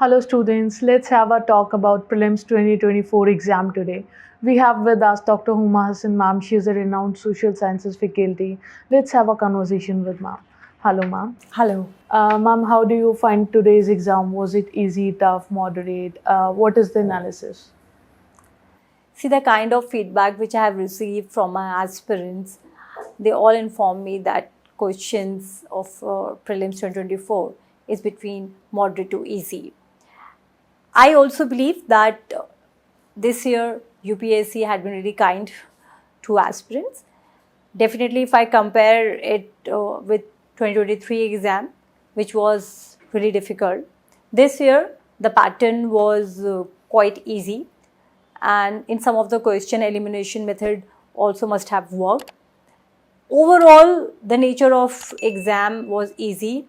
Hello students, let's have a talk about Prelims 2024 exam today. We have with us Dr. Huma Hassan ma'am. She is a renowned social sciences faculty. Let's have a conversation with ma'am. Hello ma'am. Hello. Ma'am, how do you find today's exam? Was it easy, tough, moderate? What is the analysis? See, the kind of feedback which I have received from my aspirants, they all inform me that questions of prelims 2024 is between moderate to easy. I also believe that this year UPSC had been really kind to aspirants. Definitely, if I compare it with 2023 exam, which was really difficult, this year the pattern was quite easy, and in some of the question elimination method also must have worked. Overall, the nature of exam was easy.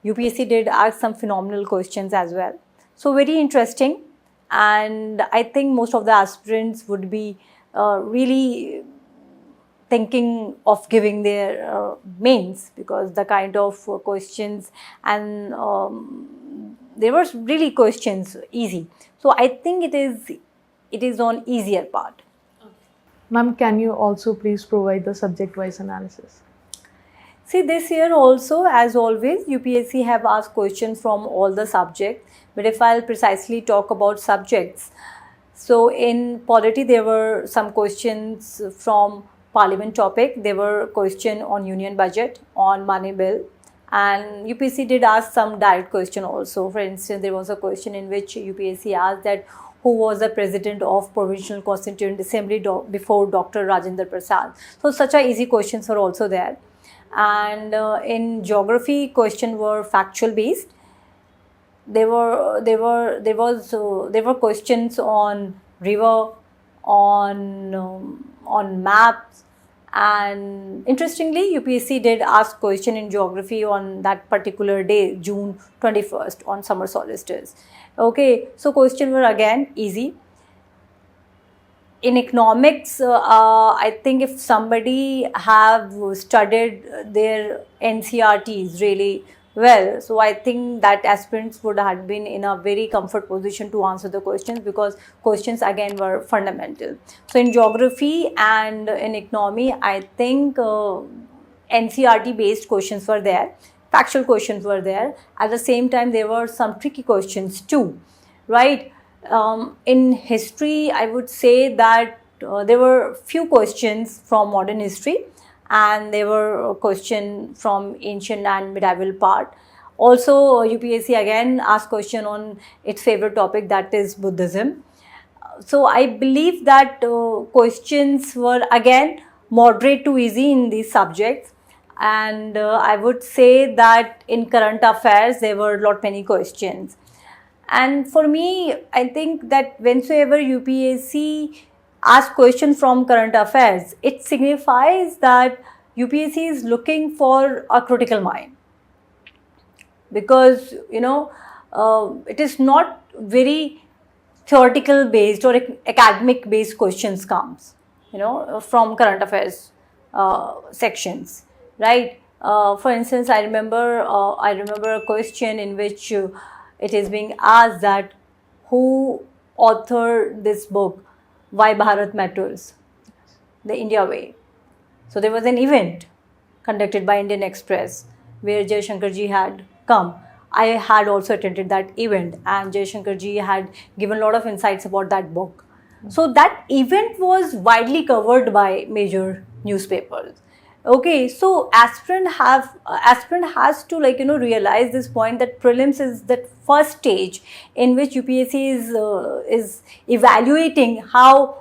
UPSC did ask some phenomenal questions as well. So very interesting, and I think most of the aspirants would be really thinking of giving their mains, because the kind of questions and there were really questions easy. So I think it is on easier part. Ma'am, can you also please provide the subject-wise analysis? See, this year also, as always, UPSC have asked questions from all the subjects. But if I'll precisely talk about subjects, so in polity there were some questions from parliament topic. There were question on union budget, on money bill, and UPSC did ask some direct question also. For instance, there was a question in which UPSC asked that who was the president of Provincial Constituent Assembly before Dr. Rajendra Prasad. So such a easy questions were also there. And in geography, question were factual based. There were questions on river, on maps, and interestingly, UPSC did ask question in geography on that particular day, June 21st, on summer solstice. Okay, so question were again easy. In economics, I think if somebody have studied their NCRTs really well, so I think that aspirants would have been in a very comfort position to answer the questions, because questions again were fundamental. So in geography and in economy, I think NCRT based questions were there, factual questions were there. At the same time, there were some tricky questions too, right? In history, I would say that there were few questions from modern history, and there were a question from ancient and medieval part. Also, UPSC again asked question on its favorite topic, that is Buddhism. So I believe that questions were again moderate to easy in these subjects, and I would say that in current affairs there were lot many questions. And for me, I think that whensoever UPSC asks questions from current affairs, it signifies that UPSC is looking for a critical mind, because it is not very theoretical based or academic based questions comes from current affairs sections, right? For instance, I remember a question in which it is being asked that who authored this book, Why Bharat Matters, The India Way. So there was an event conducted by Indian Express where Jaishankar ji had come. I had also attended that event, and Jaishankar ji had given a lot of insights about that book. So that event was widely covered by major newspapers. Okay, so aspirant has to realize this point, that prelims is that first stage in which UPSC is evaluating how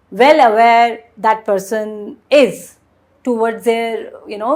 well aware that person is towards their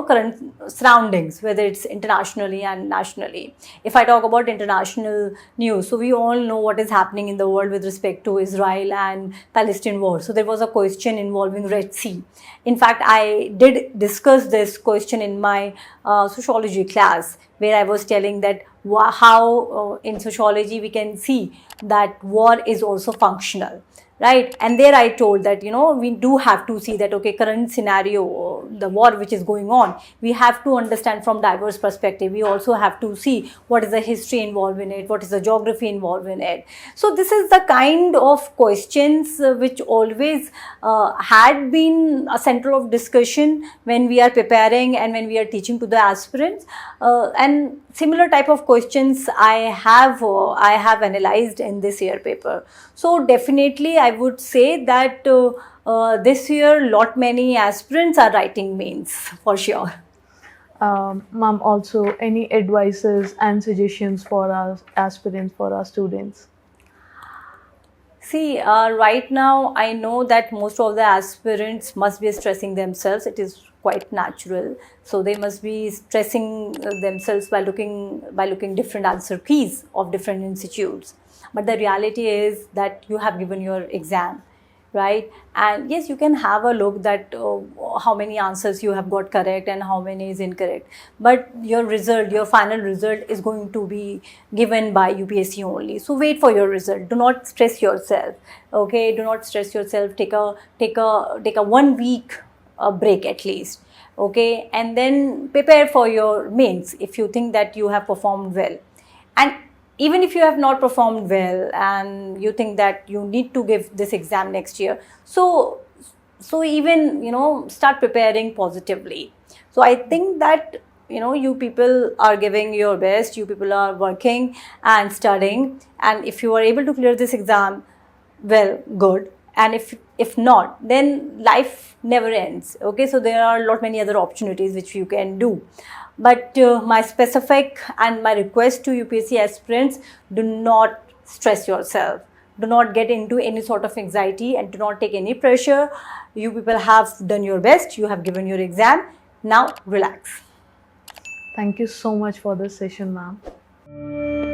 current surroundings, whether it's internationally and nationally. If I talk about international news, so we all know what is happening in the world with respect to Israel and Palestine war. So there was a question involving Red Sea. In fact, I did discuss this question in my sociology class, where I was telling that how in sociology we can see that war is also functional. right? And there I told that, we do have to see that, okay, current scenario, the war which is going on, we have to understand from diverse perspective. We also have to see what is the history involved in it, what is the geography involved in it. So this is the kind of questions which always had been a center of discussion when we are preparing and when we are teaching to the aspirants. And similar type of questions I have analyzed in this year paper. So definitely I would say that this year lot many aspirants are writing mains for sure. Ma'am, also any advices and suggestions for our aspirants, for our students? See, right now I know that most of the aspirants must be stressing themselves. It is quite natural. So they must be stressing themselves by looking different answer keys of different institutes. But the reality is that you have given your exam, right? And yes, you can have a look that how many answers you have got correct and how many is incorrect, but your result, your final result is going to be given by UPSC only. So wait for your result. Do not stress yourself, okay? Do not stress yourself. Take a 1 week break at least, okay? And then prepare for your mains if you think that you have performed well. And even if you have not performed well and you think that you need to give this exam next year, so even start preparing positively. So I think that you people are giving your best, you people are working and studying, and if you are able to clear this exam, well, good. And if not, then life never ends, okay? So there are a lot many other opportunities which you can do. But my specific and my request to UPSC aspirants, do not stress yourself, do not get into any sort of anxiety, and do not take any pressure. You people have done your best, you have given your exam, now relax. Thank you so much for this session, ma'am.